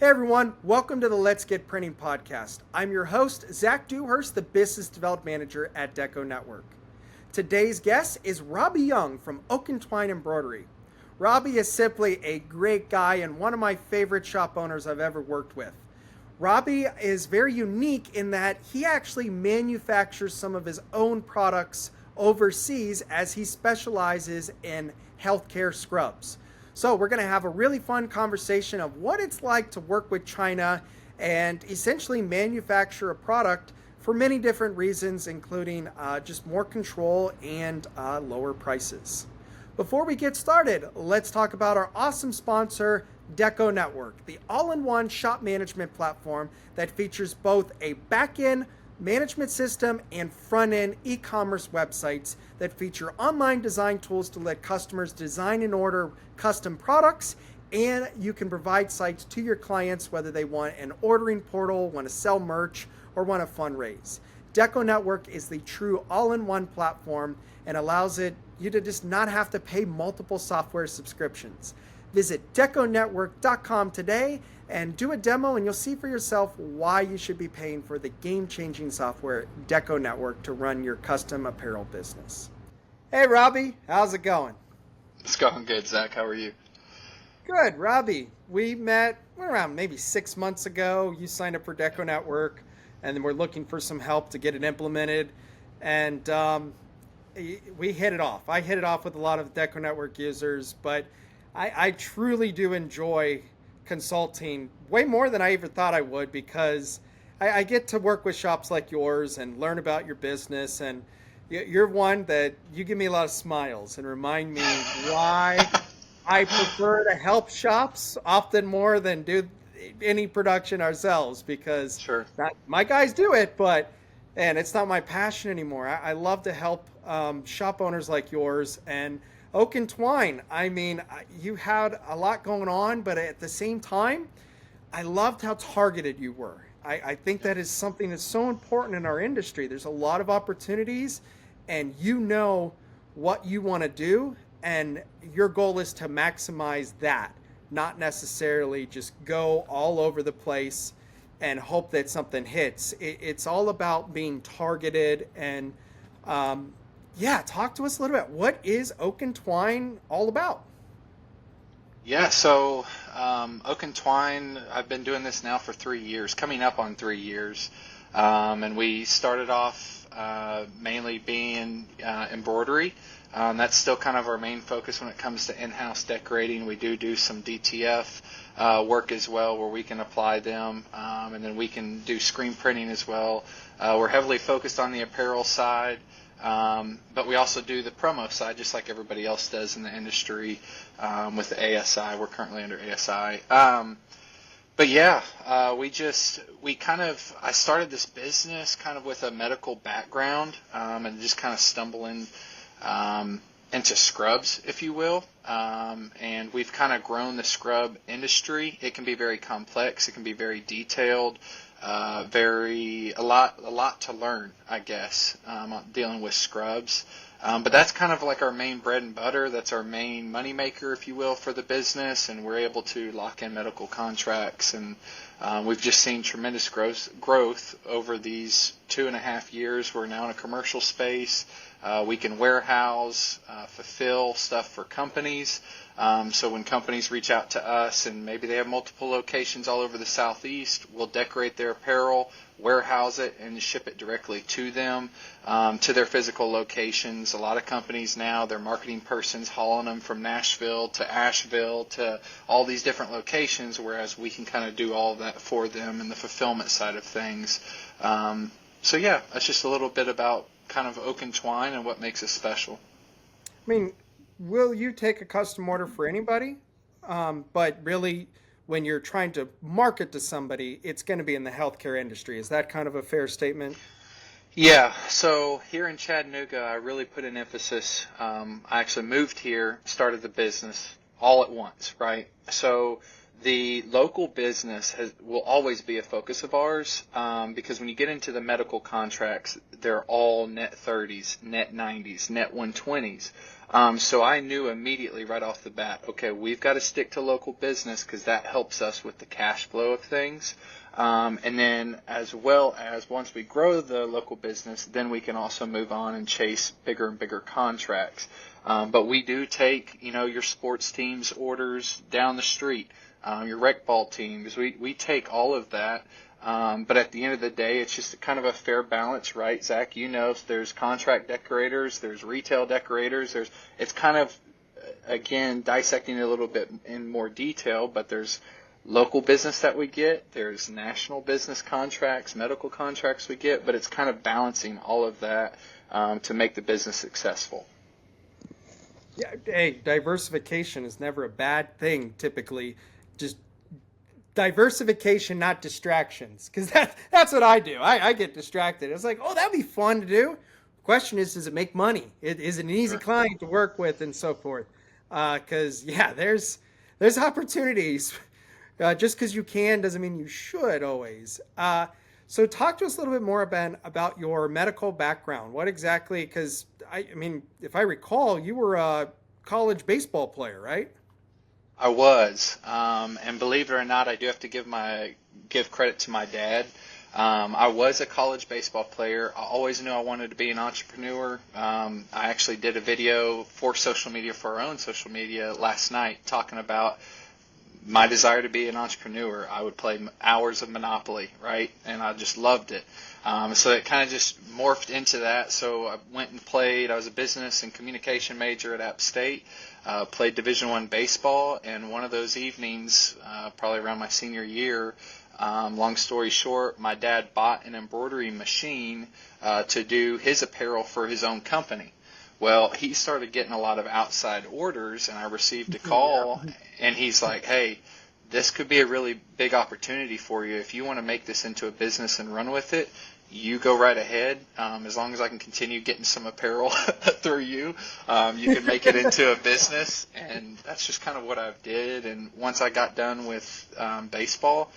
Hey everyone, welcome to the Let's Get Printing podcast. I'm your host, Zach Dewhurst, the Business Development Manager at DecoNetwork. Today's guest is Robbie Young from Twine Embroidery. Robbie is simply a great guy and one of my favorite shop owners I've ever worked with. Robbie is very unique in that he actually manufactures some of his own products overseas as he specializes in healthcare scrubs. So we're going to have a really fun conversation of what it's like to work with China and essentially manufacture a product for many different reasons, including just more control and lower prices. Before we get started, let's talk about our awesome sponsor, DecoNetwork, the all-in-one shop management platform that features both a back-end management system and front-end e-commerce websites that feature online design tools to let customers design and order custom products, and you can provide sites to your clients whether they want an ordering portal, want to sell merch, or want to fundraise. DecoNetwork is the true all-in-one platform and allows you to just not have to pay multiple software subscriptions. Visit DecoNetwork.com today and do a demo, and you'll see for yourself why you should be paying for the game-changing software DecoNetwork to run your custom apparel business. Hey, Robbie, how's it going? It's going good, Zach. How are you? Good, Robbie. We met around maybe 6 months ago. You signed up for DecoNetwork, and then we're looking for some help to get it implemented. And we hit it off. I hit it off with a lot of DecoNetwork users, but I truly do enjoy consulting way more than I ever thought I would, because I get to work with shops like yours and learn about your business, and you're one that you give me a lot of smiles and remind me why I prefer to help shops often more than do any production ourselves, because Sure. my guys do it, and it's not my passion anymore. I love to help shop owners like yours. And Twine, I mean, you had a lot going on, but at the same time, I loved how targeted you were. I think that is something that's so important in our industry. There's a lot of opportunities, and you know what you want to do, and your goal is to maximize that, not necessarily just go all over the place and hope that something hits. It's all about being targeted. And talk to us a little bit. What is Twine all about? Yeah, so Oak and Twine, I've been doing this now for 3 years, coming up on 3 years. And we started off mainly being embroidery. That's still kind of our main focus when it comes to in-house decorating. We do some DTF work as well, where we can apply them, and then we can do screen printing as well. We're heavily focused on the apparel side. But we also do the promo side, just like everybody else does in the industry with the ASI. We're currently under ASI. I started this business kind of with a medical background, and just kind of stumbling into scrubs, if you will. And we've kind of grown the scrub industry. It can be very complex. It can be very detailed. A lot to learn, I guess, dealing with scrubs. But that's kind of like our main bread and butter. That's our main money maker, if you will, for the business. And we're able to lock in medical contracts. And we've just seen tremendous growth over these 2.5 years. We're now in a commercial space. We can warehouse, fulfill stuff for companies. So when companies reach out to us and maybe they have multiple locations all over the Southeast, we'll decorate their apparel, warehouse it, and ship it directly to them, to their physical locations. A lot of companies now, their marketing person's hauling them from Nashville to Asheville to all these different locations, whereas we can kind of do all of that for them in the fulfillment side of things. That's just a little bit about kind of Oak and Twine and what makes us special. I mean, will you take a custom order for anybody? But really, when you're trying to market to somebody, it's going to be in the healthcare industry. Is that kind of a fair statement? Yeah, so here in Chattanooga, I really put an emphasis. I actually moved here, started the business all at once, right? So The local business will always be a focus of ours, because when you get into the medical contracts, they're all net 30s, net 90s, net 120s. So I knew immediately right off the bat, okay, we've got to stick to local business because that helps us with the cash flow of things. And then as well as once we grow the local business, then we can also move on and chase bigger and bigger contracts. But we do take, your sports teams orders down the street. Your rec ball teams, we take all of that, but at the end of the day, it's just kind of a fair balance, right, Zach? There's contract decorators, there's retail decorators, it's kind of, again, dissecting it a little bit in more detail, but there's local business that we get, there's national business contracts, medical contracts we get, but it's kind of balancing all of that to make the business successful. Yeah, hey, diversification is never a bad thing, typically. Just diversification, not distractions, because that's what I do. I get distracted. It's like, oh, that'd be fun to do. Question is, does it make money? Is it an easy client to work with, and so forth? Because there's opportunities. Just because you can doesn't mean you should always. So talk to us a little bit more, Ben, about your medical background. What exactly? Because I mean, if I recall, you were a college baseball player, right? I was, and believe it or not, I do have to give credit to my dad. I was a college baseball player. I always knew I wanted to be an entrepreneur. I actually did a video for social media, for our own social media, last night, talking about my desire to be an entrepreneur. I would play hours of Monopoly, right? And I just loved it. So it kind of just morphed into that. So I went and played. I was a business and communication major at App State. Played Division I baseball. And one of those evenings, probably around my senior year, long story short, my dad bought an embroidery machine to do his apparel for his own company. Well, he started getting a lot of outside orders, and I received a call, and he's like, hey, this could be a really big opportunity for you. If you want to make this into a business and run with it, you go right ahead. As long as I can continue getting some apparel through you, you can make it into a business. And that's just kind of what I did. And once I got done with baseball,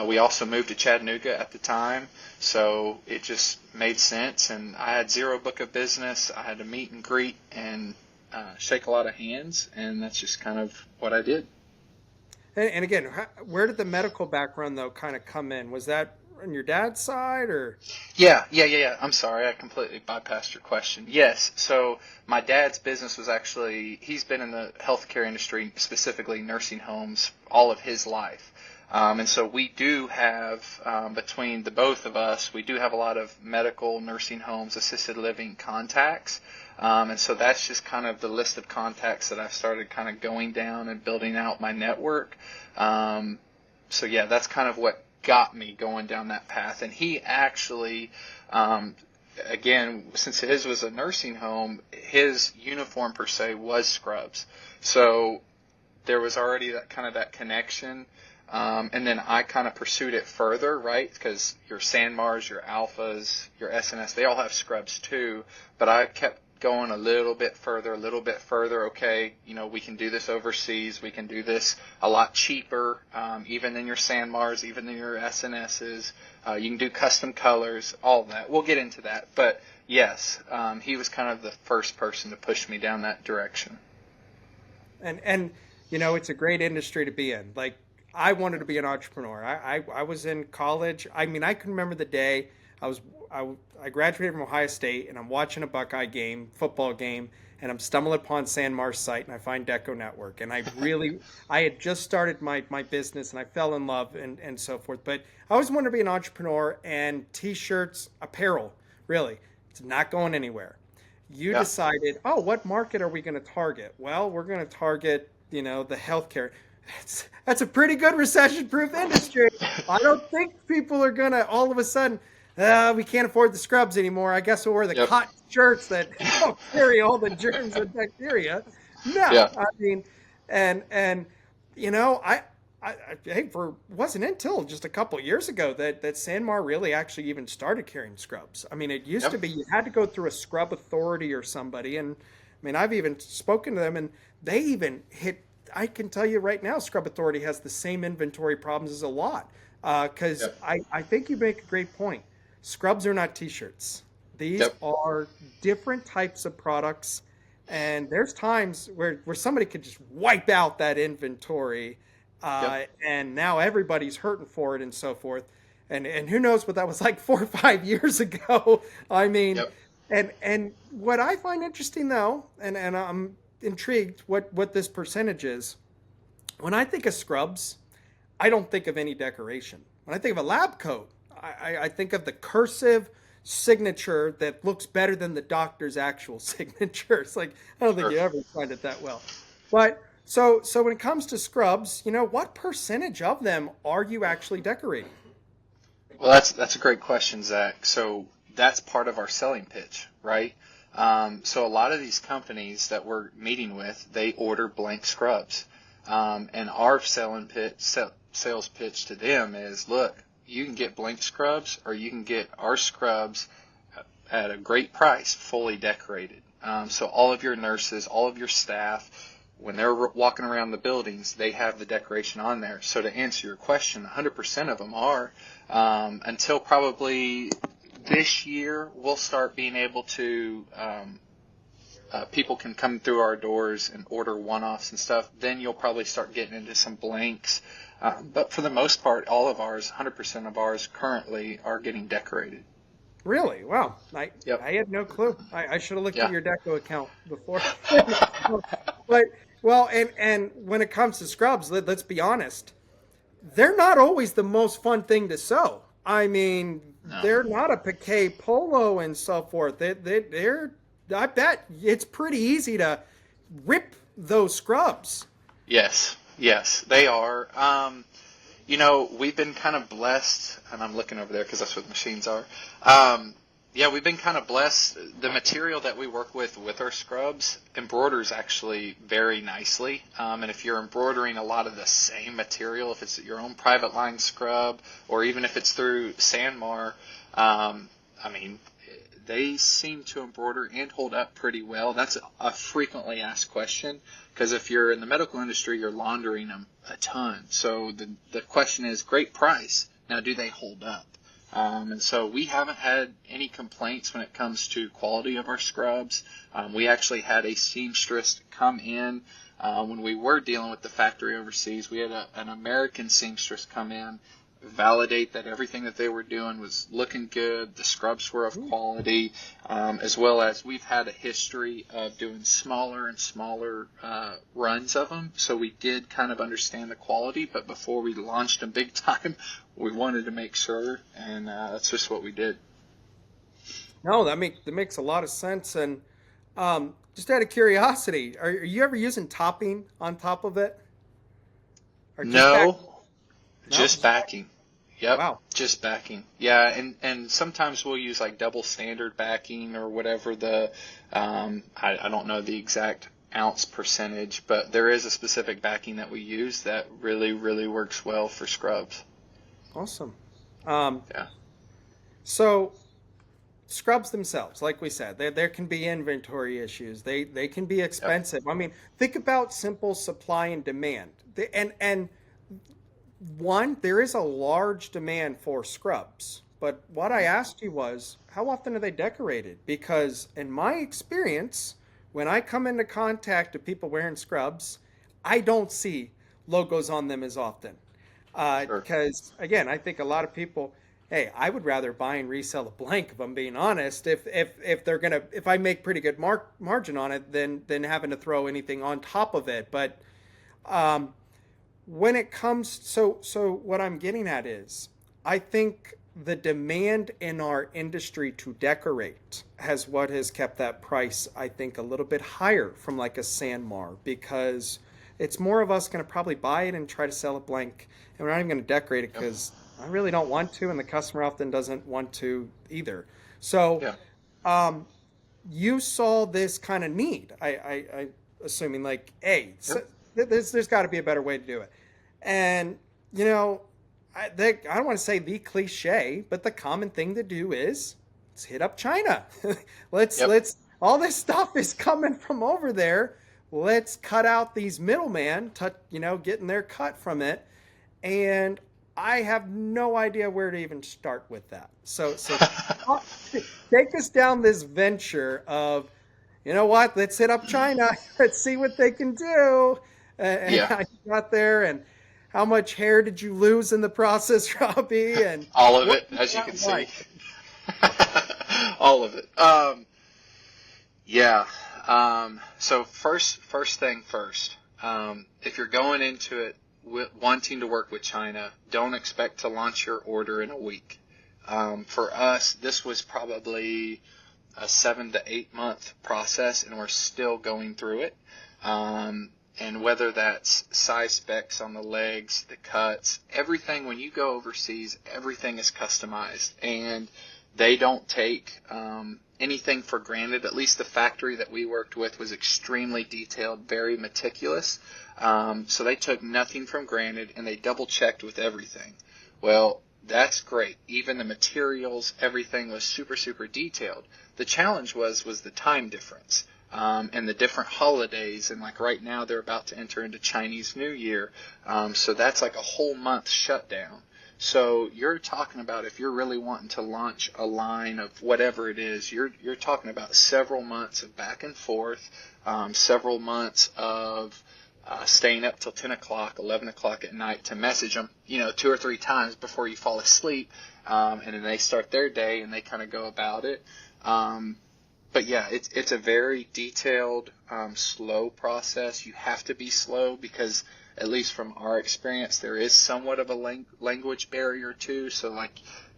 we also moved to Chattanooga at the time, so it just made sense. And I had zero book of business. I had to meet and greet and shake a lot of hands, and that's just kind of what I did. And again, where did the medical background, though, kind of come in? Was that on your dad's side, or? Yeah. I'm sorry, I completely bypassed your question. Yes, so my dad's business was actually, he's been in the healthcare industry, specifically nursing homes, all of his life. And so we do have, between the both of us, we do have a lot of medical, nursing homes, assisted living contacts. And so that's just kind of the list of contacts that I've started kind of going down and building out my network. So yeah, that's kind of what got me going down that path. And he actually, again, since his was a nursing home, his uniform per se was scrubs. So there was already that connection. And then I kind of pursued it further, right? Because your Sanmars, your Alphas, your SNS, they all have scrubs too. But I kept going a little bit further. Okay, we can do this overseas. We can do this a lot cheaper, even than your Sanmars, even than your SNSs. You can do custom colors, all that. We'll get into that. But yes, he was kind of the first person to push me down that direction. And it's a great industry to be in. Like, I wanted to be an entrepreneur. I was in college. I mean, I can remember the day I graduated from Ohio State, and I'm watching a Buckeye football game, and I'm stumbling upon Sanmar's site, and I find DecoNetwork. And I had just started my business, and I fell in love and so forth. But I always wanted to be an entrepreneur, and T-shirts, apparel, really, it's not going anywhere. You decided, what market are we going to target? Well, we're going to target, the healthcare. That's a pretty good recession-proof industry. I don't think people are going to all of a sudden, we can't afford the scrubs anymore. I guess we'll wear the cotton shirts that don't carry all the germs and bacteria. No, I mean, and wasn't until just a couple of years ago that Sanmar really actually even started carrying scrubs. I mean, it used to be you had to go through a scrub authority or somebody, and I mean, I've even spoken to them, and they even hit I can tell you right now, Scrub Authority has the same inventory problems as a lot. Because Yep. I think you make a great point. Scrubs are not t-shirts. These Yep. are different types of products. And there's times where somebody could just wipe out that inventory, Yep. and now everybody's hurting for it and so forth. And who knows what that was like 4 or 5 years ago. I mean, Yep. and what I find interesting though, and I'm intrigued what this percentage is. When I think of scrubs, I don't think of any decoration. When I think of a lab coat, I think of the cursive signature that looks better than the doctor's actual signature. It's like, I don't think Sure. you ever find it that well. But so when it comes to scrubs, what percentage of them are you actually decorating? Well, that's a great question, Zach. So that's part of our selling pitch, right? So a lot of these companies that we're meeting with, they order blank scrubs, and our sales pitch to them is, look, you can get blank scrubs, or you can get our scrubs at a great price, fully decorated. So all of your nurses, all of your staff, when they're walking around the buildings, they have the decoration on there. So to answer your question, 100% of them are. Until probably this year, we'll start being able to, people can come through our doors and order one-offs and stuff. Then you'll probably start getting into some blanks. But for the most part, all of ours, 100% of ours currently are getting decorated. Really? Wow. Yep. I had no clue. I should have looked Yeah. at your Deco account before. But well, and when it comes to scrubs, let's be honest, they're not always the most fun thing to sew. I mean, No. they're not a piqué polo and so forth. They're I bet it's pretty easy to rip those scrubs. Yes, they are. We've been kind of blessed, and I'm looking over there because that's what the machines are. Yeah, we've been kind of blessed. The material that we work with our scrubs embroiders actually very nicely. And if you're embroidering a lot of the same material, if it's your own private line scrub, or even if it's through Sanmar, I mean, they seem to embroider and hold up pretty well. That's a frequently asked question, because if you're in the medical industry, you're laundering them a ton. So the question is, great price. Now, do they hold up? And so we haven't had any complaints when it comes to quality of our scrubs. We actually had a seamstress come in when we were dealing with the factory overseas. We had an American seamstress come in, validate that everything that they were doing was looking good, the scrubs were of quality, as well as we've had a history of doing smaller and smaller runs of them, so we did kind of understand the quality, but before we launched them big time, we wanted to make sure, and that's just what we did. No, that makes a lot of sense. And just out of curiosity, are you ever using topping on top of it? Or just No, back? No? just backing. Yep. Wow. Just backing. Yeah, and sometimes we'll use like double standard backing or whatever I don't know the exact ounce percentage, but there is a specific backing that we use that really, really works well for scrubs. Awesome. Yeah. So scrubs themselves, like we said, there can be inventory issues. They can be expensive. Yep. I mean, think about simple supply and demand. And one, there is a large demand for scrubs. But what I asked you was, how often are they decorated? Because in my experience, when I come into contact with people wearing scrubs, I don't see logos on them as often. Sure. Because again, I think a lot of people, hey, I would rather buy and resell a blank, if I'm being honest, if I make pretty good margin on it, than having to throw anything on top of it. But when it comes, so what I'm getting at is, I think the demand in our industry to decorate what has kept that price, I think, a little bit higher from like a Sanmar, because it's more of us going to probably buy it and try to sell it blank, and we're not even going to decorate it because I really don't want to, and the customer often doesn't want to either. So you saw this kind of need, I assuming, like, hey, there's got to be a better way to do it. And I don't want to say the cliche, but the common thing to do is let's hit up China. Let's all this stuff is coming from over there. let's cut out these middlemen, getting their cut from it. And I have no idea where to even start with that. So take us down this venture of, you know what, let's hit up China. Let's see what they can do. And Yeah, how you got there, and how much hair did you lose in the process, Robbie? And all of what it, was as you that can see. like? All of it. Yeah. So first thing first. If you're going into it wanting to work with China, don't expect to launch your order in a week. For us, this was probably a 7 to 8 month process, and we're still going through it. And whether that's size specs on the legs, the cuts, everything, when you go overseas, everything is customized, and they don't take anything for granted. At least the factory that we worked with was extremely detailed, very meticulous. So they took nothing from granted, and they double checked with everything. Well, that's great. Even the materials, everything was super, super detailed. The challenge was the time difference. And the different holidays, and like right now they're about to enter into Chinese New Year, so that's like a whole month shutdown. So you're talking about, if you're really wanting to launch a line of whatever it is, you're talking about several months of back and forth, several months of staying up till 10 o'clock, 11 o'clock at night to message them, 2 or 3 times before you fall asleep, and then they start their day and they kind of go about it. But yeah, it's a very detailed, slow process. You have to be slow because, at least from our experience, there is somewhat of a language barrier too. So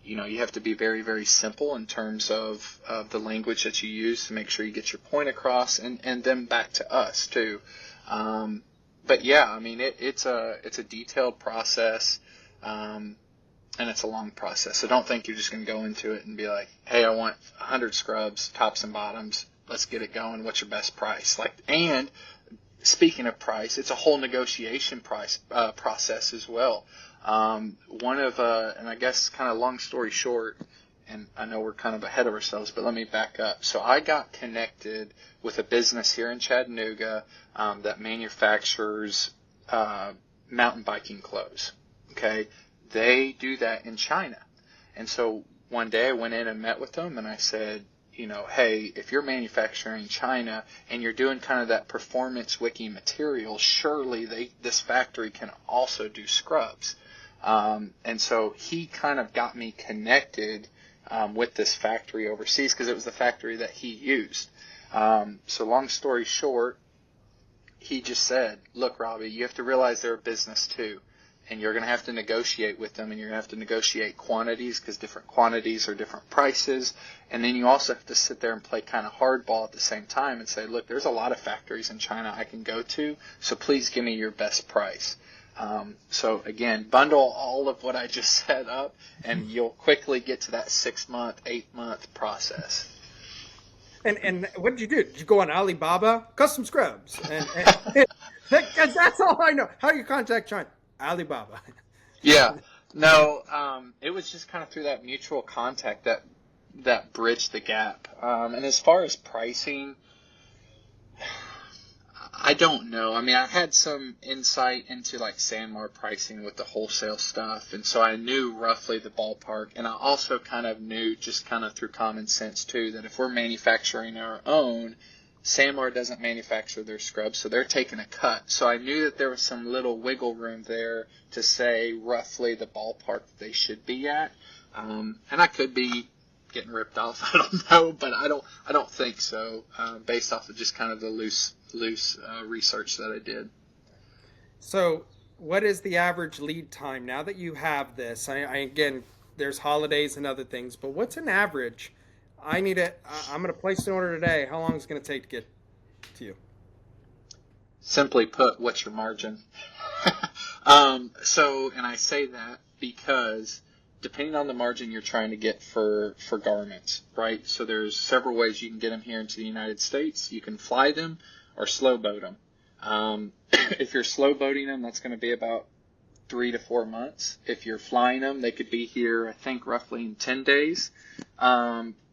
you have to be very, very simple in terms of the language that you use to make sure you get your point across, and then back to us too. But yeah, I mean, it's a detailed process. And it's a long process. So don't think you're just going to go into it and be like, hey, I want 100 scrubs, tops and bottoms. Let's get it going. What's your best price? And speaking of price, it's a whole negotiation process as well. And I guess kind of long story short, and I know we're kind of ahead of ourselves, but let me back up. So I got connected with a business here in Chattanooga that manufactures mountain biking clothes. Okay. They do that in China. And so one day I went in and met with them, and I said, hey, if you're manufacturing in China and you're doing kind of that performance wiki material, surely this factory can also do scrubs. And so he kind of got me connected with this factory overseas because it was the factory that he used. So long story short, he just said, look, Robbie, you have to realize they're a business too. And you're going to have to negotiate with them, and you're going to have to negotiate quantities because different quantities are different prices. And then you also have to sit there and play kind of hardball at the same time and say, look, there's a lot of factories in China I can go to, so please give me your best price. So again, bundle all of what I just set up, and you'll quickly get to that 6-month, 8-month process. And what did you do? Did you go on Alibaba? Custom scrubs. Because that's all I know. How do you contact China? Alibaba. Yeah. No, it was just kind of through that mutual contact that bridged the gap. And as far as pricing, I don't know. I mean, I had some insight into Sanmar pricing with the wholesale stuff, and so I knew roughly the ballpark. And I also kind of knew, just kind of through common sense too, that if we're manufacturing our own, Sanmar doesn't manufacture their scrubs, so they're taking a cut. So I knew that there was some little wiggle room there to say roughly the ballpark they should be at. And I could be getting ripped off. I don't know, but I don't think so, based off of just kind of the loose research that I did. So what is the average lead time now that you have this? Again, there's holidays and other things, but what's an average? I'm going to place an order today. How long is it going to take to get to you? Simply put, what's your margin? And I say that because depending on the margin you're trying to get for garments, right? So there's several ways you can get them here into the United States. You can fly them or slow boat them. If you're slow boating them, that's going to be about 3 to 4 months. If you're flying them, they could be here, I think, roughly in 10 days.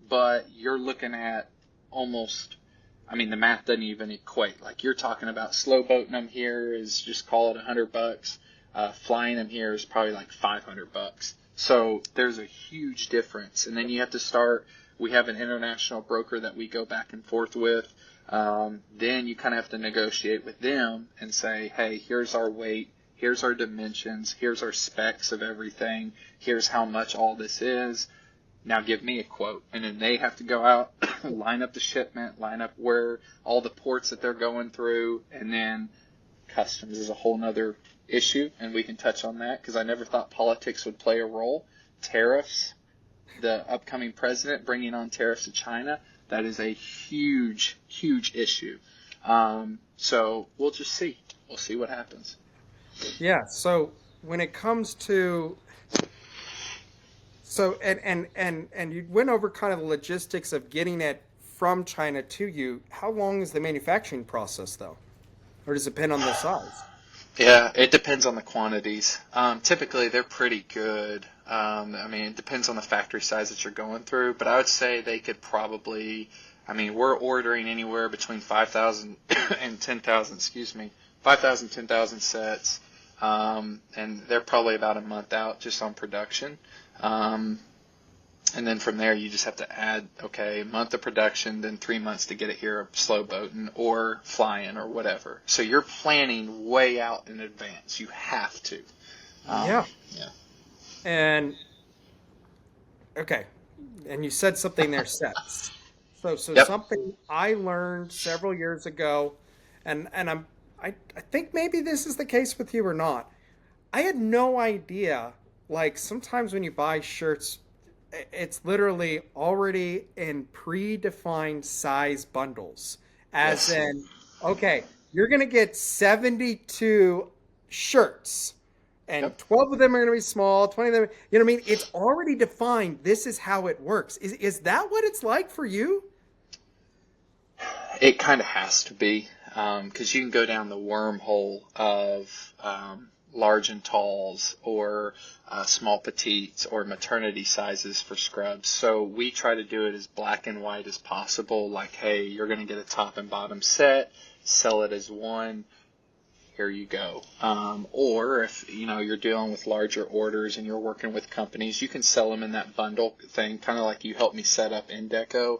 But you're looking at almost I mean, the math doesn't even equate. Like you're talking about slow boating them here is just call it $100. Flying them here is probably like $500. So there's a huge difference. And then you have to start, we have an international broker that we go back and forth with. Then you kind of have to negotiate with them and say, hey, here's our weight, here's our dimensions, here's our specs of everything, here's how much all this is. Now give me a quote. And then they have to go out, line up the shipment, line up where all the ports that they're going through, and then customs is a whole nother issue, and we can touch on that because I never thought politics would play a role. Tariffs, the upcoming president bringing on tariffs to China, that is a huge, huge issue. So we'll just see. We'll see what happens. Yeah. So when it comes to and you went over kind of the logistics of getting it from China to you. How long is the manufacturing process though, or does it depend on the size? Yeah, it depends on the quantities. Typically, they're pretty good. I mean, it depends on the factory size that you're going through, but I would say they could probably, I mean, we're ordering anywhere between 5,000 and 10,000, 5,000, 10,000 sets, and they're probably about a month out just on production. And then from there, you just have to add, okay, a month of production, then 3 months to get it here slow boating or flying or whatever. So you're planning way out in advance. You have to. Yeah. Yeah. And, okay. And you said something there, sets. So Yep. Something I learned several years ago, and I think maybe this is the case with you or not. I had no idea, like sometimes when you buy shirts, it's literally already in predefined size bundles. As Yes. in, okay, you're going to get 72 shirts, and Yep. 12 of them are going to be small, 20 of them, you know what I mean? It's already defined. This is how it works. Is that what it's like for you? It kind of has to be, because you can go down the wormhole of large and talls or small petites or maternity sizes for scrubs. So we try to do it as black and white as possible. Like, hey, you're going to get a top and bottom set, sell it as one. Here you go. Or if you're dealing with larger orders and you're working with companies, you can sell them in that bundle thing, kind of like you helped me set up in Deco.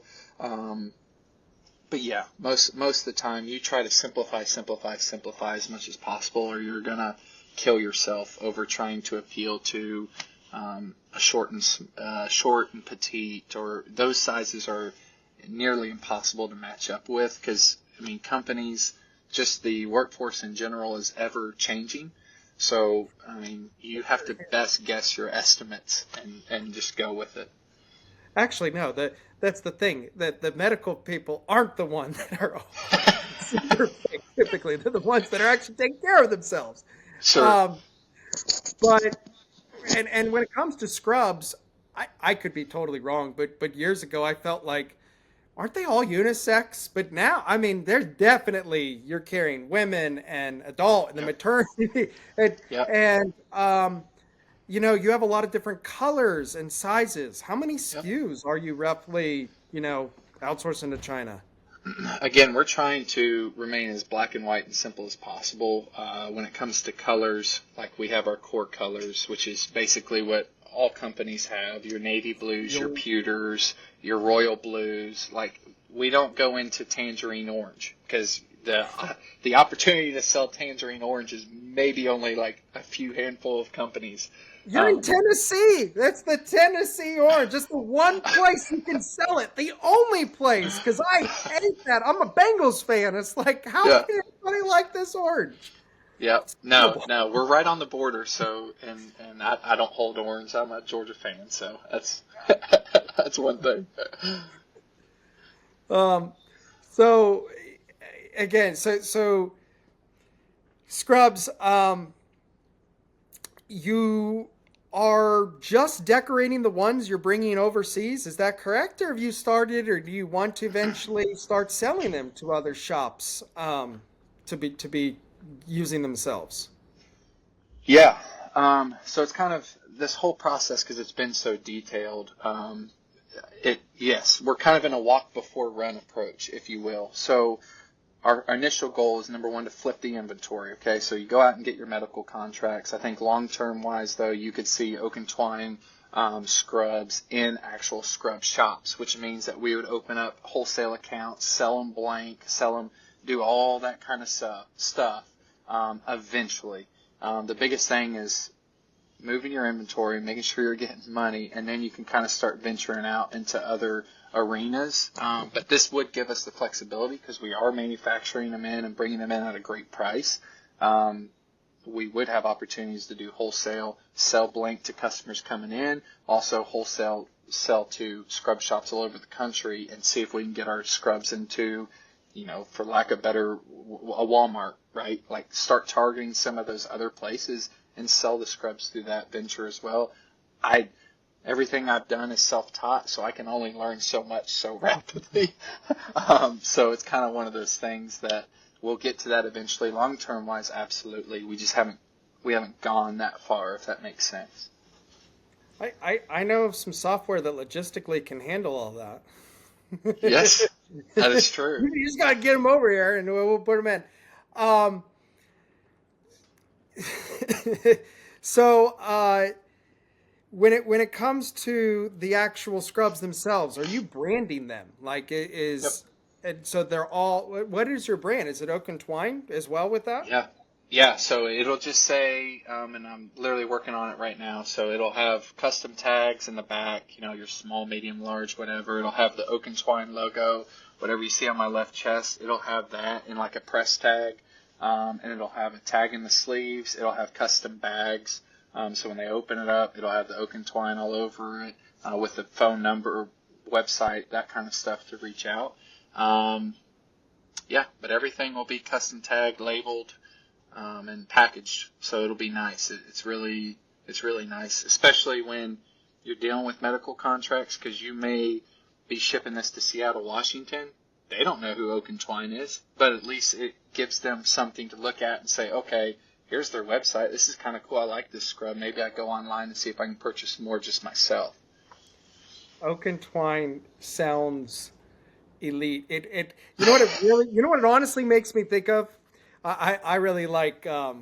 But yeah, most of the time you try to simplify as much as possible, or you're gonna kill yourself over trying to appeal to a short and petite, or those sizes are nearly impossible to match up with because companies, just the workforce in general is ever changing. So you have to best guess your estimates and just go with it. Actually, no, that's the thing. That the medical people aren't the ones that are super big, typically. They're the ones that are actually taking care of themselves. Sure. But when it comes to scrubs, I could be totally wrong, but years ago I felt like, aren't they all unisex? But now, there's definitely, you're carrying women and adult and the maternity and you have a lot of different colors and sizes. How many SKUs are you roughly, outsourcing to China? Again, we're trying to remain as black and white and simple as possible. When it comes to colors, like we have our core colors, which is basically what all companies have, your navy blues, your pewters, your royal blues. Like, we don't go into tangerine orange because the opportunity to sell tangerine orange is maybe only like a few handful of companies. You're in Tennessee. That's the Tennessee orange. It's the one place you can sell it. The only place, because I hate that. I'm a Bengals fan. It's like, how can anybody like this orange? Yep. No, we're right on the border. So, and I don't hold orange. I'm a Georgia fan. So that's one thing. So again, so scrubs, you are just decorating the ones you're bringing overseas. Is that correct? Or have you started, or do you want to eventually start selling them to other shops to be using themselves? Yeah. So it's kind of this whole process, because it's been so detailed. Yes, we're kind of in a walk before run approach, if you will. So our initial goal is, number one, to flip the inventory. Okay, so you go out and get your medical contracts. I think long-term wise, though, you could see Oak and Twine scrubs in actual scrub shops, which means that we would open up wholesale accounts, sell them blank, do all that kind of stuff eventually. The biggest thing is moving your inventory, making sure you're getting money, and then you can kind of start venturing out into other arenas. But this would give us the flexibility because we are manufacturing them in and bringing them in at a great price. We would have opportunities to do wholesale, sell blank to customers coming in, also wholesale sell to scrub shops all over the country, and see if we can get our scrubs into, for lack of better, a Walmart, right? Like start targeting some of those other places and sell the scrubs through that venture as well. Everything I've done is self-taught, so I can only learn so much so rapidly. So it's kind of one of those things that we'll get to that eventually. Long-term wise, absolutely. We haven't gone that far, if that makes sense. I know of some software that logistically can handle all that. Yes, that is true. You just got to get them over here and we'll put them in. So when it comes to the actual scrubs themselves, are you branding them? Like Yep. and so they're all, what is your brand? Is it Oak and Twine as well with that? Yeah. Yeah, so it'll just say, and I'm literally working on it right now, so it'll have custom tags in the back, your small, medium, large, whatever. It'll have the Oak and Twine logo, whatever you see on my left chest, it'll have that in like a press tag, and it'll have a tag in the sleeves. It'll have custom bags, so when they open it up, it'll have the Oak and Twine all over it, with the phone number, website, that kind of stuff to reach out. Yeah, but everything will be custom tagged, labeled, and packaged, so it'll be nice. It's really nice, especially when you're dealing with medical contracts, because you may be shipping this to Seattle, Washington. They don't know who Oak and Twine is, but at least it gives them something to look at and say, okay, here's their website. This is kind of cool. I like this scrub. Maybe I go online and see if I can purchase more just myself. Oak and Twine sounds elite. You know what it honestly makes me think of? I really like the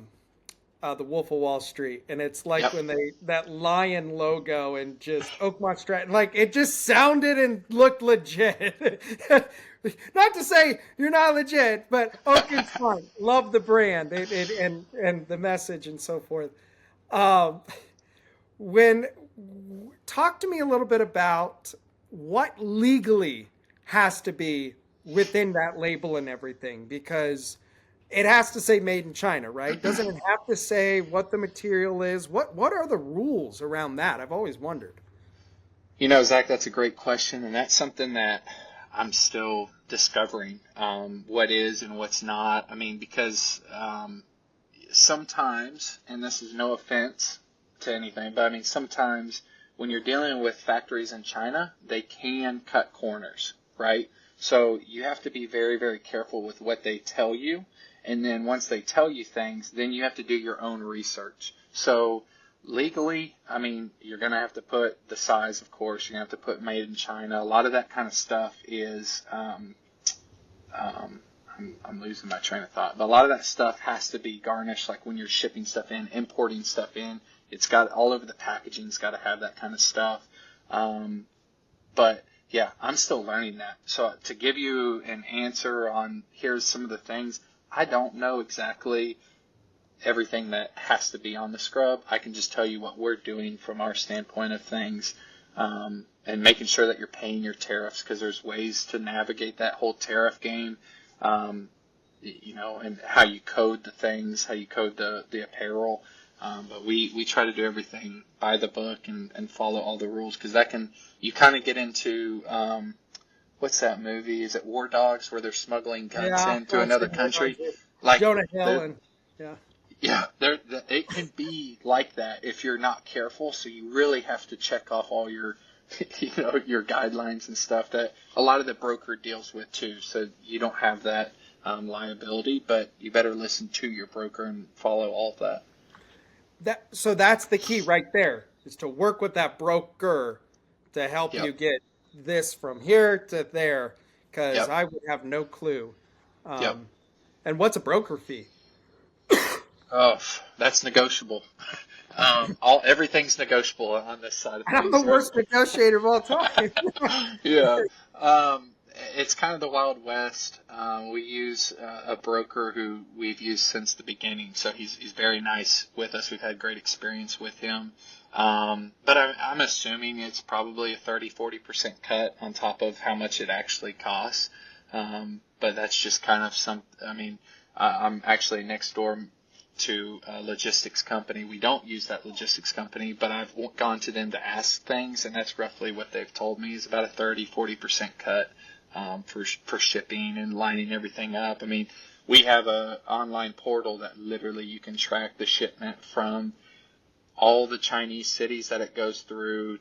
Wolf of Wall Street, and it's like Yep. when that lion logo and just Oakmont Stratton, like it just sounded and looked legit. Not to say you're not legit, but Oak and Twine, love the brand and the message and so forth. Talk to me a little bit about what legally has to be within that label and everything, because it has to say made in China, right? Doesn't it have to say what the material is? What are the rules around that? I've always wondered. Zach, that's a great question, and that's something that I'm still discovering, what is and what's not. I mean, because sometimes, and this is no offense to anything, but I mean, sometimes when you're dealing with factories in China, they can cut corners, right? So you have to be very, very careful with what they tell you. And then once they tell you things, then you have to do your own research. So legally, I mean, you're going to have to put the size, of course. You're going to have to put made in China. A lot of that kind of stuff is, I'm losing my train of thought. But a lot of that stuff has to be garnished, like when you're shipping stuff in, importing stuff in. It's got all over the packaging. It's got to have that kind of stuff. But yeah, I'm still learning that. So to give you an answer on here's some of the things, I don't know exactly everything that has to be on the scrub. I can just tell you what we're doing from our standpoint of things, and making sure that you're paying your tariffs, because there's ways to navigate that whole tariff game, and how you code the things, how you code the apparel. But we try to do everything by the book and follow all the rules, because you kind of get into, what's that movie? Is it War Dogs, where they're smuggling guns into another country? Like Jonah Hill and yeah, it can be like that if you're not careful. So you really have to check off all your, your guidelines and stuff that a lot of the broker deals with too. So you don't have that liability, but you better listen to your broker and follow all of that. So that's the key right there, is to work with that broker to help you get this from here to there, because Yep. I would have no clue. Yep. And what's a broker fee? Oh, that's negotiable. Everything's negotiable on this side of And I'm things, the right? worst negotiator of all time. Yeah. Um, it's kind of the Wild West. We use a broker who we've used since the beginning, so he's very nice with us. We've had great experience with him. But I'm assuming it's probably a 30-40% cut on top of how much it actually costs. But that's just kind of I'm actually next door to a logistics company. We don't use that logistics company, but I've gone to them to ask things, and that's roughly what they've told me is about a 30-40% cut for shipping and lining everything up. I mean, we have a online portal that literally you can track the shipment from all the Chinese cities that it goes through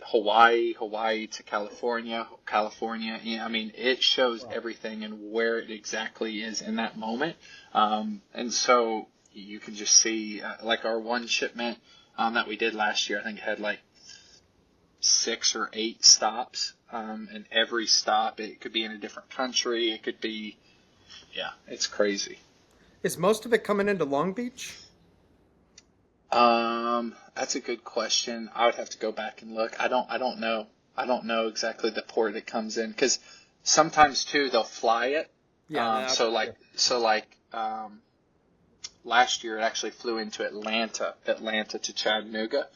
Hawaii to California. I mean, it shows everything and where it exactly is in that moment. And so you can just see, like our one shipment that we did last year, I think it had like 6 or 8 stops. And every stop, it could be in a different country. It could be, it's crazy. Is most of it coming into Long Beach? That's a good question. I would have to go back and look. I don't know. I don't know exactly the port it comes in, because sometimes too they'll fly it. Yeah. Last year it actually flew into Atlanta to Chattanooga.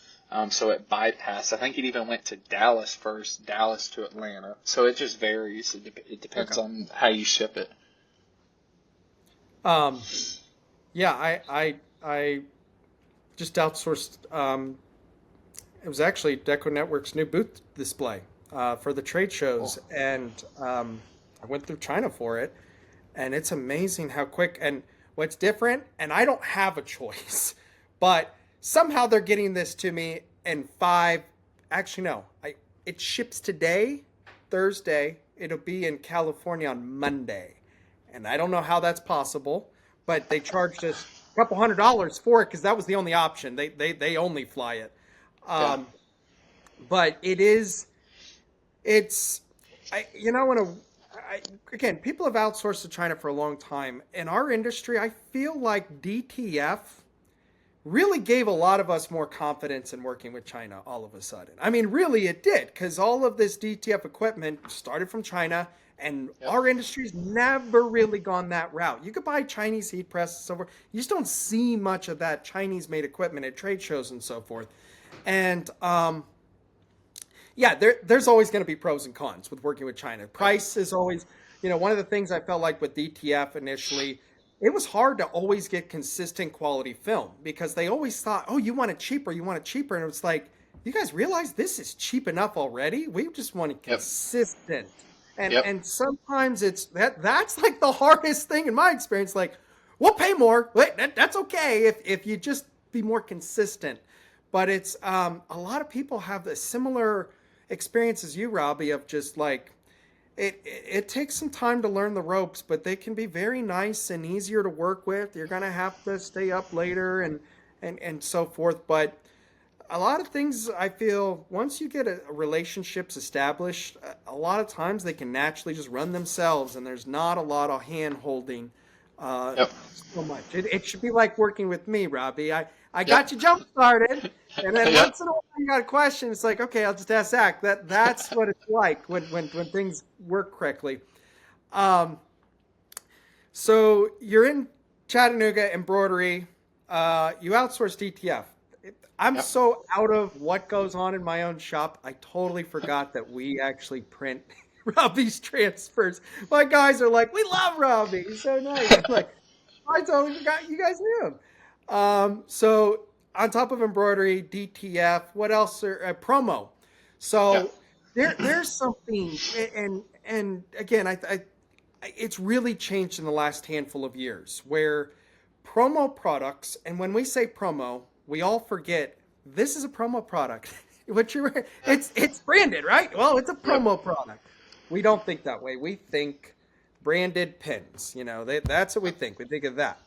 So it bypassed. I think it even went to Dallas first, Dallas to Atlanta. So it just varies. It depends on how you ship it. I just outsourced. It was actually DecoNetwork's new booth display for the trade shows, and I went through China for it, and it's amazing how quick and what's different. And I don't have a choice, but somehow they're getting this to me in 5. Actually, no, it ships today, Thursday. It'll be in California on Monday, and I don't know how that's possible, but they charged us couple $100 for it because that was the only option. They only fly it. But again, people have outsourced to China for a long time. In our industry, I feel like DTF really gave a lot of us more confidence in working with China all of a sudden. I mean, really it did, because all of this DTF equipment started from China. And our industry's never really gone that route. You could buy Chinese heat presses, so forth. You just don't see much of that Chinese-made equipment at trade shows and so forth. And there's always going to be pros and cons with working with China. Price is always, one of the things I felt like with DTF initially, it was hard to always get consistent quality film, because they always thought, oh, you want it cheaper, and it was like, you guys realize this is cheap enough already? We just want it consistent. And sometimes it's that's like the hardest thing in my experience. Like, we'll pay more. That's okay if you just be more consistent. But it's a lot of people have the similar experience as you, Robbie, of just like it takes some time to learn the ropes, but they can be very nice and easier to work with. You're gonna have to stay up later and so forth. But a lot of things, I feel, once you get relationships established, a lot of times they can naturally just run themselves, and there's not a lot of hand holding so much. It should be like working with me, Robbie. I got you jump started, and then once in a while you got a question. It's like, okay, I'll just ask Zach. That's what it's like when things work correctly. So you're in Chattanooga, Embroidery. You outsource DTF. I'm so out of what goes on in my own shop. I totally forgot that we actually print Robbie's transfers. My guys are like, we love Robbie. He's so nice. I'm like, I totally forgot you guys knew him. So on top of Embroidery, DTF, what else? Promo. So there's something, and again, it's really changed in the last handful of years, where promo products, and when we say promo, we all forget this is a promo product. It's branded, right? Well, it's a promo product. We don't think that way. We think branded pins. That's what we think. We think of that.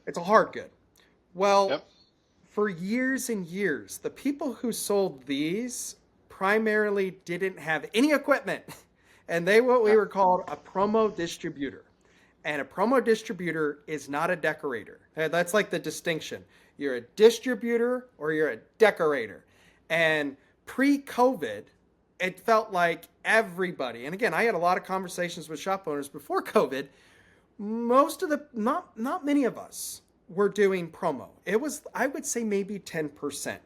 It's a hard good. Well, for years and years, the people who sold these primarily didn't have any equipment, and they what we were called a promo distributor. And a promo distributor is not a decorator. That's like the distinction. You're a distributor or you're a decorator. And pre-COVID, it felt like everybody, and again, I had a lot of conversations with shop owners before COVID. Most of the, not many of us were doing promo. It was, I would say, maybe 10%.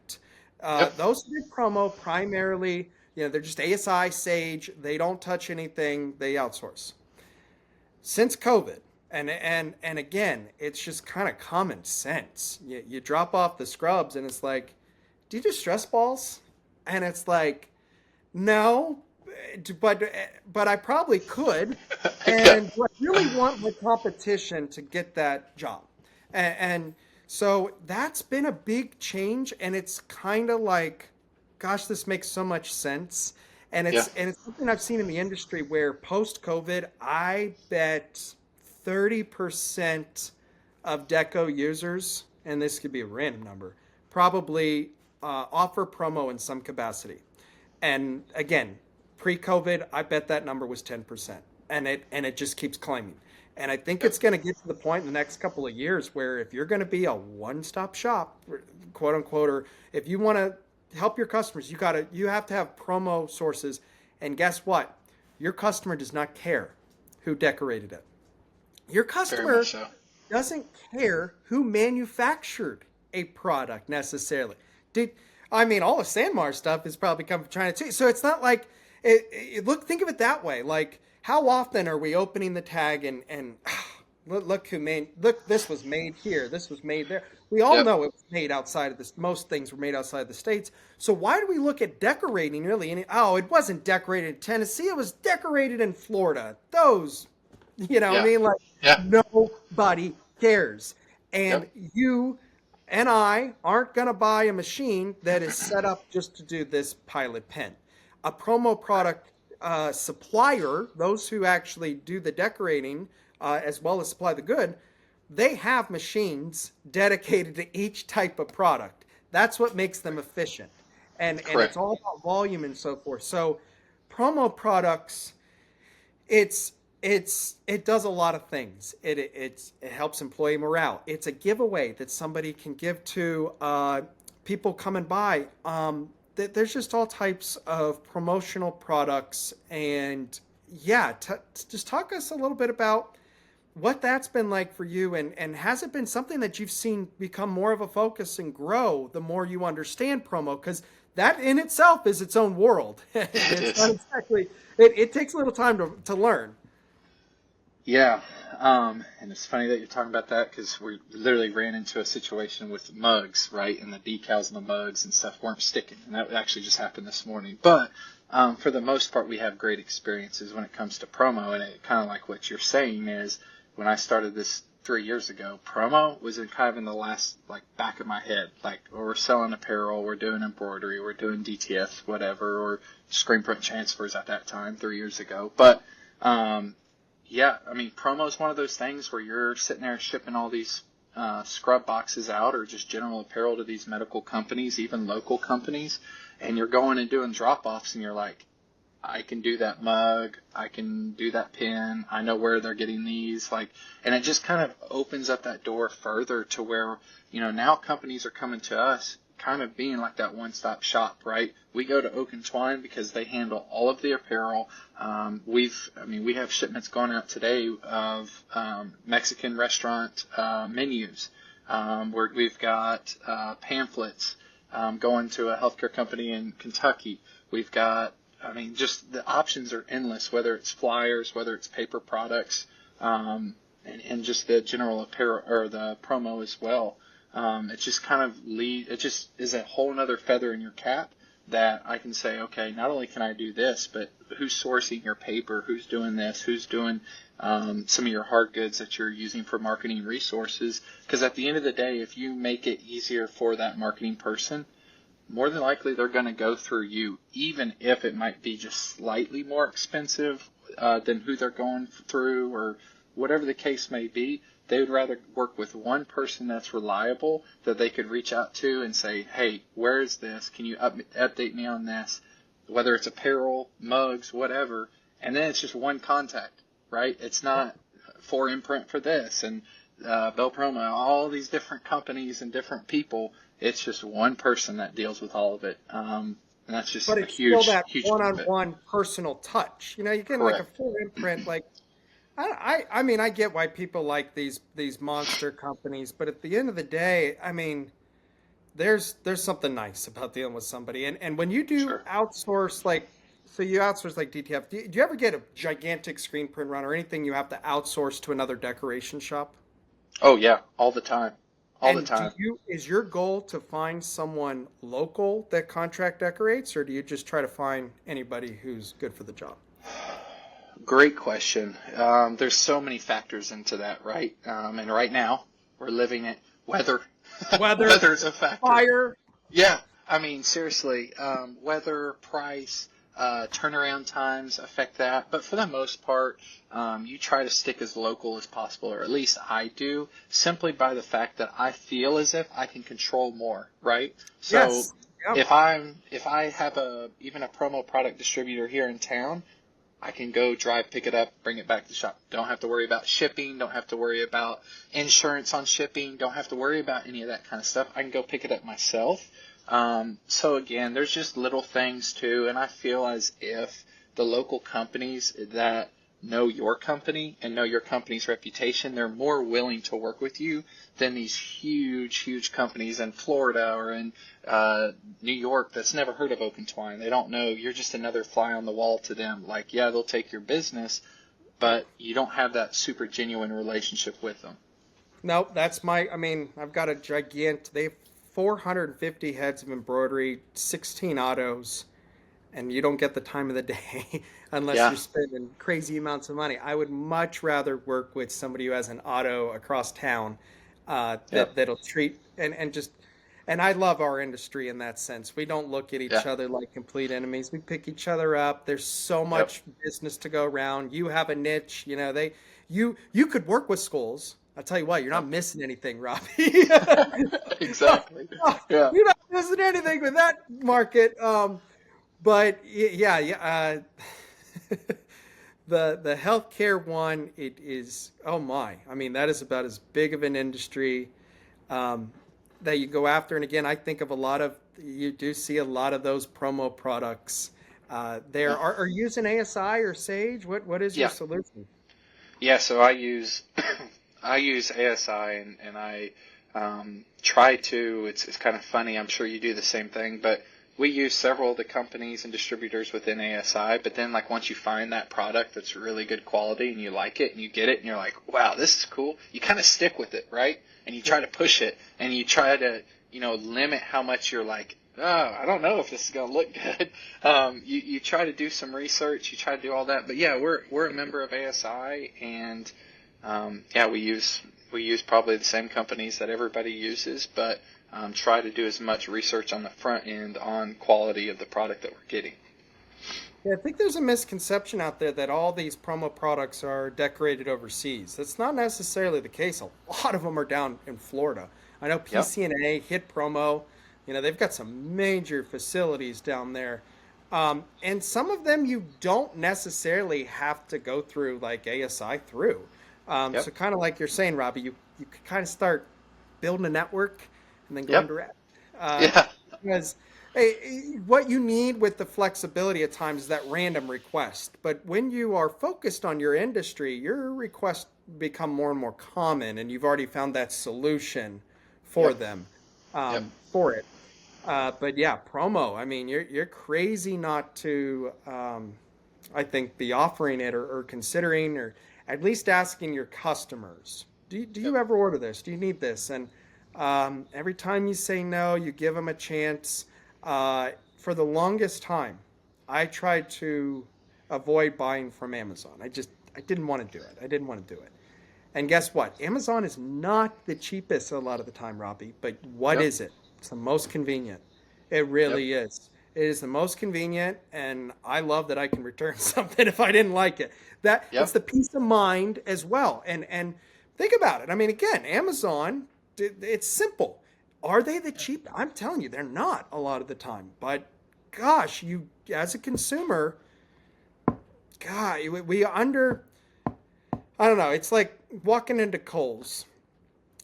Those who did promo primarily, they're just ASI, Sage. They don't touch anything. They outsource. Since COVID, and again, it's just kind of common sense. You drop off the scrubs, and it's like, do you do stress balls? And it's like, no, but I probably could, and I really want my competition to get that job. And so that's been a big change, and it's kind of like, gosh, this makes so much sense. And it's something I've seen in the industry where post-COVID, I bet 30% of Deco users, and this could be a random number, probably offer promo in some capacity. And again, pre-COVID, I bet that number was 10%, and it just keeps climbing. And I think it's going to get to the point in the next couple of years where if you're going to be a one-stop shop, quote unquote, or if you want to help your customers, you have to have promo sources. And guess what? Your customer does not care who decorated it. Your customer doesn't care who manufactured a product necessarily. All the Sanmar stuff is probably come from China too. So it's not like think of it that way. Like, how often are we opening the tag and look who made, this was made here, this was made there. We all know it was made outside of this. Most things were made outside the States. So why do we look at decorating really? It wasn't decorated in Tennessee. It was decorated in Florida. Those, nobody cares. And you and I aren't going to buy a machine that is set up just to do this pilot pen. A promo product supplier, those who actually do the decorating as well as supply the good, they have machines dedicated to each type of product. That's what makes them efficient. And it's all about volume and so forth. So promo products, it does a lot of things. It helps employee morale. It's a giveaway that somebody can give to people coming by. There's just all types of promotional products. And just talk us a little bit about what that's been like for you, and has it been something that you've seen become more of a focus and grow the more you understand promo? Because that in itself is its own world. It's not exactly, it takes a little time to learn. Yeah, and it's funny that you're talking about that because we literally ran into a situation with mugs, right? And the decals on the mugs and stuff weren't sticking. And that actually just happened this morning. But for the most part, we have great experiences when it comes to promo. And it kind of like what you're saying is, when I started this 3 years ago, promo was kind of in the last, back of my head. We're selling apparel, we're doing embroidery, we're doing DTF, whatever, or screen print transfers at that time 3 years ago. But, promo is one of those things where you're sitting there shipping all these scrub boxes out, or just general apparel to these medical companies, even local companies, and you're going and doing drop-offs, and you're like, I can do that mug, I can do that pin, I know where they're getting these, and it just kind of opens up that door further to where, now companies are coming to us kind of being like that one-stop shop, right? We go to Oak and Twine because they handle all of the apparel. We have shipments going out today of Mexican restaurant menus. We've got pamphlets going to a healthcare company in Kentucky. We've got, just the options are endless, whether it's flyers, whether it's paper products, and just the general apparel or the promo as well. It just kind of it just is a whole nother feather in your cap that I can say, okay, not only can I do this, but who's sourcing your paper, who's doing this, who's doing some of your hard goods that you're using for marketing resources. Because at the end of the day, if you make it easier for that marketing person, more than likely they're going to go through you, even if it might be just slightly more expensive than who they're going through or whatever the case may be. They would rather work with one person that's reliable that they could reach out to and say, hey, where is this? Can you update me on this? whether it's apparel, mugs, whatever, and then it's just one contact, right? It's not for imprint for this and Bell Promo, all these different companies and different people. It's just one person that deals with all of it. And that's just But a it's huge, still that huge one-on-one personal touch. You know, you get like a Correct. full imprint. Like, I mean, I get why people like these monster companies, but at the end of the day, I mean, there's something nice about dealing with somebody. And when you do Sure. outsource, like, so you outsource like DTF, do you ever get a gigantic screen print run or anything you have to outsource to another decoration shop? Oh yeah, all the time, all the And time. is your goal to find someone local that contract decorates, or do you just try to find anybody who's good for the job? Great question. There's so many factors into that, right? And right now we're living it. Weather, Weather, weather's a factor. fire. Yeah, I mean seriously, weather, price, turnaround times affect that. But for the most part, you try to stick as local as possible, or at least I do, simply by the fact that I feel as if I can control more, right? So Yes. Yep. if I have even a promo product distributor here in town, I can go drive, pick it up, bring it back to the shop. Don't have to worry about shipping. Don't have to worry about insurance on shipping. Don't have to worry about any of that kind of stuff. I can go pick it up myself. So again, there's just little things too. And I feel as if the local companies that know your company and know your company's reputation, they're more willing to work with you than these huge, huge companies in Florida or in New York that's never heard of Open Twine. They don't know. You're just another fly on the wall to them. Like, yeah, they'll take your business, but you don't have that super genuine relationship with them. No, I mean, I've got a they have 450 heads of embroidery, 16 autos, and you don't get the time of the day unless Yeah. you're spending crazy amounts of money. I would much rather work with somebody who has an auto across town Yep. that'll treat and just and I love our industry in that sense. We don't look at each Yeah. other like complete enemies. We pick each other up. There's so Yep. much business to go around. You have a niche, you know, you could work with schools. I'll tell you what, you're not Yep. missing anything, Robbie. Exactly. Yeah. You're not missing anything with that market. But yeah, yeah. The healthcare one, it is, oh my. I mean, that is about as big of an industry um, that you go after. And again, I think of you do see a lot of those promo products there. Yeah. Are you using ASI or Sage? What is your Yeah. solution? Yeah. So I use I use ASI and I try to. It's kind of funny. I'm sure you do the same thing, but we use several of the companies and distributors within ASI. But then, like once you find that product that's really good quality and you like it and you get it and you're like, wow, this is cool. You kind of stick with it, right? And you try to push it and you try to limit how much you're like, oh, I don't know if this is gonna look good. You try to do some research, you try to do all that. But yeah, we're a member of ASI, and yeah, we use probably the same companies that everybody uses, but try to do as much research on the front end on quality of the product that we're getting. Yeah, I think there's a misconception out there that all these promo products are decorated overseas. That's not necessarily the case. A lot of them are down in Florida. I know Yep. PCNA, Hit Promo, they've got some major facilities down there. And some of them you don't necessarily have to go through like ASI through. Yep. So kind of like you're saying, Robbie, you could kind of start building a network and then going Yep. direct. Yeah. Because what you need with the flexibility at times is that random request. But when you are focused on your industry, your requests become more and more common, and you've already found that solution for Yep. them Yep. for it. But yeah, promo. I mean, you're crazy not to. I think be offering it or considering or at least asking your customers. Do you Yep. ever order this? Do you need this? And every time you say no, you give them a chance. For the longest time, I tried to avoid buying from Amazon. I didn't want to do it. I didn't want to do it. And guess what? Amazon is not the cheapest a lot of the time, Robbie. But what Yep. is it? It's the most convenient. It Yep. really is. It is the most convenient, and I love that I can return something if I didn't like it. That it's Yep. the peace of mind as well. And think about it. I mean, again, Amazon, it's simple. Are they the cheap? I'm telling you, they're not a lot of the time. But gosh, you as a consumer, God, I don't know. It's like walking into Kohl's.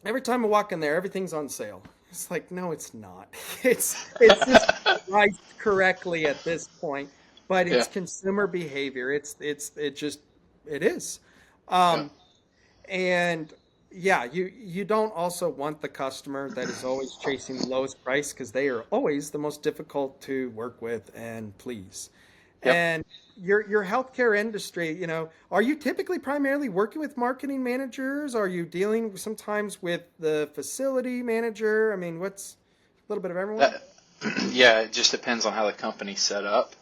Every time I walk in there, everything's on sale. It's like, no, it's not. It's just priced correctly at this point, but Yeah. it's consumer behavior. It is. Yeah. Um, and yeah, you don't also want the customer that is always chasing the lowest price because they are always the most difficult to work with and please. Yep. And your healthcare industry, are you typically primarily working with marketing managers? Are you dealing sometimes with the facility manager? I mean, what's a little bit of everyone? That, yeah, it just depends on how the company's set up.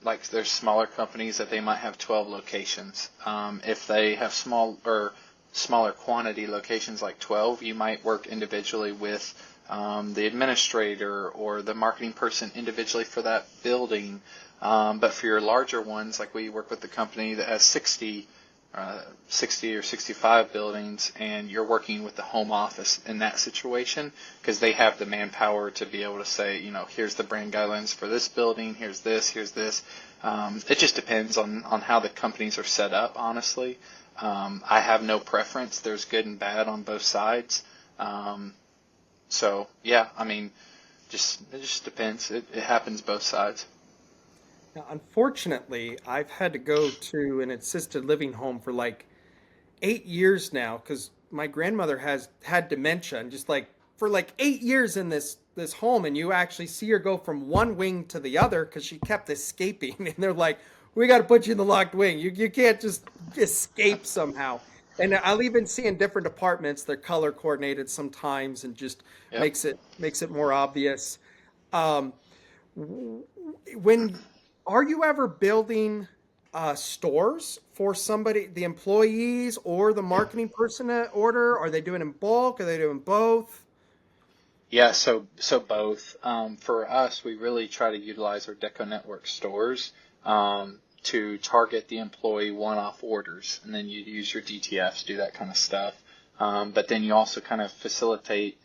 Like there's smaller companies that they might have 12 locations. If they have smaller quantity locations like 12, you might work individually with the administrator or the marketing person individually for that building. But for your larger ones, like we work with the company that has 60 or 65 buildings, and you're working with the home office in that situation because they have the manpower to be able to say, here's the brand guidelines for this building, here's this. It just depends on how the companies are set up, honestly. I have no preference. There's good and bad on both sides. So, yeah, I mean, it just depends. It happens both sides. Now, unfortunately, I've had to go to an assisted living home for like 8 years now because my grandmother has had dementia, and just like for like 8 years in this home, and you actually see her go from one wing to the other because she kept escaping, and they're like, "We got to put you in the locked wing. You can't just escape somehow." And I'll even see in different apartments they're color coordinated sometimes, and just Yep. makes it more obvious. Um, when are you ever building stores for somebody, the employees or the marketing person to order? Are they doing in bulk? Are they doing both? Yeah, so both. For us, we really try to utilize our DecoNetwork stores to target the employee one-off orders, and then you use your DTFs, do that kind of stuff. But then you also kind of facilitate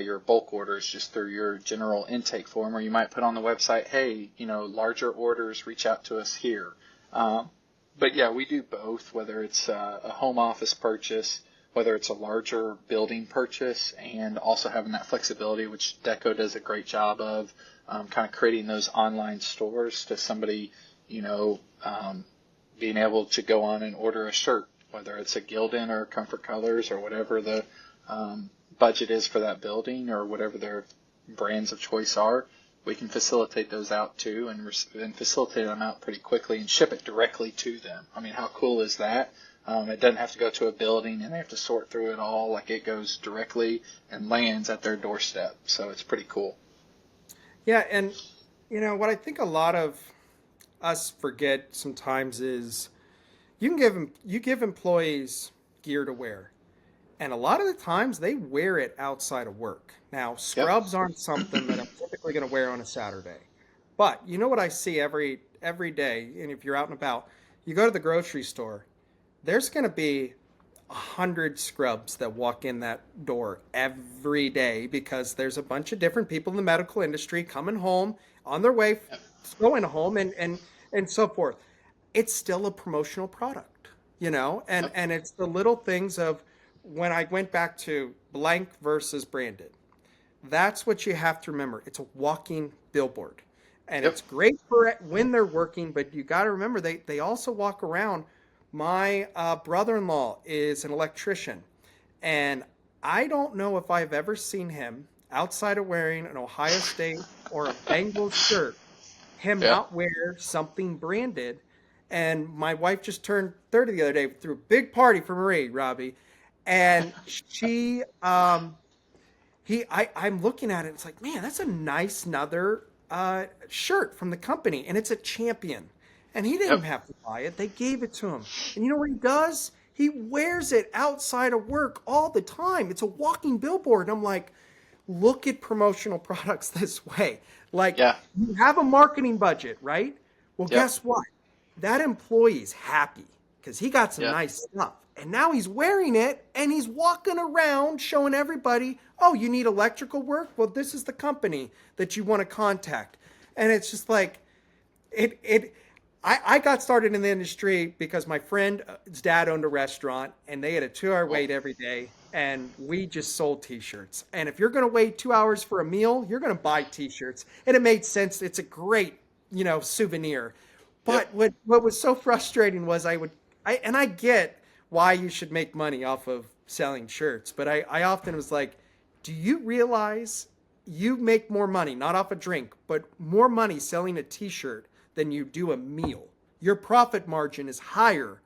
your bulk orders just through your general intake form, or you might put on the website, hey, larger orders, reach out to us here. But yeah, we do both, whether it's a home office purchase, whether it's a larger building purchase, and also having that flexibility, which Deco does a great job of, kind of creating those online stores to somebody, being able to go on and order a shirt, whether it's a Gildan or Comfort Colors or whatever the budget is for that building or whatever their brands of choice are. We can facilitate those out too, and facilitate them out pretty quickly and ship it directly to them. I mean, how cool is that? It doesn't have to go to a building and they have to sort through it all. Like, it goes directly and lands at their doorstep. So it's pretty cool. Yeah, and what I think a lot of us forget sometimes is you give employees gear to wear, and a lot of the times they wear it outside of work. Now, Yep. scrubs aren't something that I'm typically going to wear on a Saturday, but you know what I see every day, and if you're out and about, you go to the grocery store, there's going to be 100 scrubs that walk in that door every day because there's a bunch of different people in the medical industry coming home on their way, going home, and so forth. It's still a promotional product, Yep. and it's the little things of when I went back to blank versus branded. That's what you have to remember. It's a walking billboard. And Yep. it's great for it when they're working, but you got to remember they also walk around. My brother-in-law is an electrician, and I don't know if I've ever seen him outside of wearing an Ohio State or a Bengals shirt, him Yeah. not wear something branded. And my wife just turned 30 the other day, threw a big party for Marie, Robbie, and I'm looking at it. It's like, man, that's a nice another shirt from the company, and it's a Champion. And he didn't Yep. have to buy it; they gave it to him. And you know what he does? He wears it outside of work all the time. It's a walking billboard. And I'm like, look at promotional products this way. Like, Yeah. you have a marketing budget, right? Well, Yep. guess what? That employee's happy because he got some Yeah. nice stuff. And now he's wearing it and he's walking around showing everybody, oh, you need electrical work? Well, this is the company that you want to contact. And it's just like, I got started in the industry because my friend's dad owned a restaurant and they had a 2-hour wait every day. And we just sold t-shirts. And if you're going to wait 2 hours for a meal, you're going to buy t-shirts. And it made sense. It's a great, souvenir. But what was so frustrating was I get why you should make money off of selling shirts. But I often was like, do you realize you make more money, not off a drink, but more money selling a t-shirt than you do a meal? Your profit margin is higher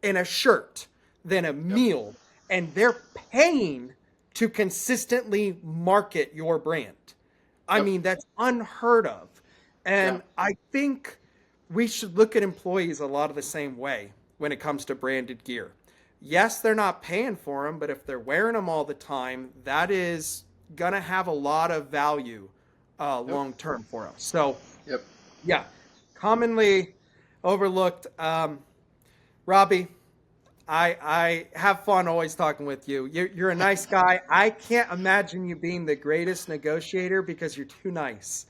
in a shirt than a meal. And they're paying to consistently market your brand. I mean, that's unheard of. And I think we should look at employees a lot of the same way when it comes to branded gear. Yes, they're not paying for them, but if they're wearing them all the time, that is going to have a lot of value long term for us. So, yeah, commonly overlooked. Robbie, I have fun always talking with you. You're a nice guy. I can't imagine you being the greatest negotiator because you're too nice.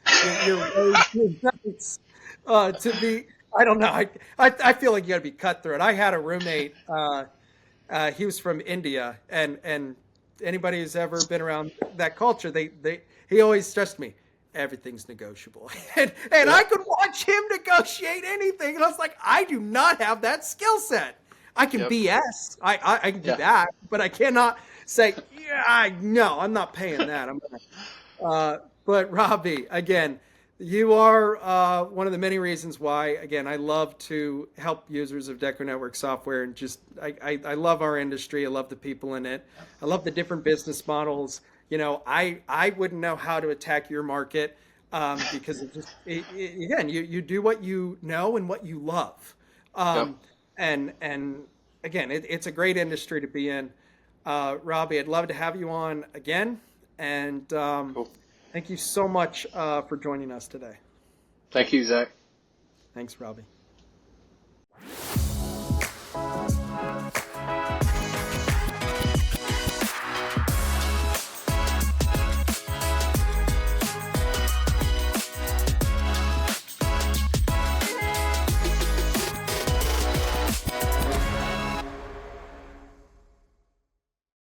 You're way too nice to be. I don't know. I feel like you got to be cutthroat. I had a roommate. He was from India, and anybody who's ever been around that culture, he always stressed me. Everything's negotiable, and I could watch him negotiate anything, and I was like, I do not have that skill set. I can BS. I can do that, but I cannot say, no, I'm not paying that. But Robbie, again, you are one of the many reasons why, again, I love to help users of DecoNetwork software, and just I love our industry. I love the people in it. I love the different business models. I wouldn't know how to attack your market because again, you do what you know and what you love. And again, it's a great industry to be in. Robbie, I'd love to have you on again. And thank you so much for joining us today. Thank you, Zach. Thanks, Robbie.